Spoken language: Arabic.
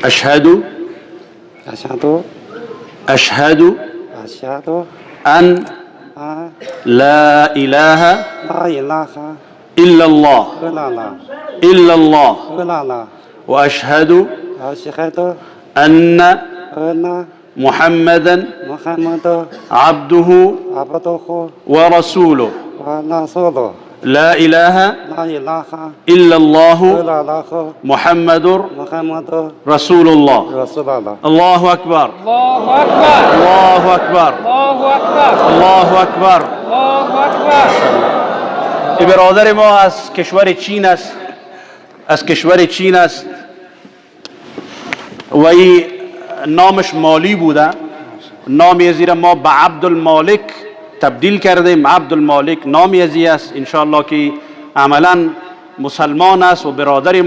أشهد أشهد أشهد أشهد أن أن لا إله لا إله إلا الله إلا الله إلا الله إلا الله وأشهد أشهد أن أن محمدا محمد عبده عبده ورسوله ورسوله لا إله لا إله إلا الله إلا الله محمد محمد رسول الله رسول الله الله أكبر الله أكبر الله أكبر الله أكبر الله أكبر الله أكبر. این برادر ما از کشور چین است و این نامش مالی بوده، نامی زیر ما به عبدالمالک تبدیل کردیم. عبدالمالک نامی ازی است، انشاءالله که عملا مسلمان است و برادر ما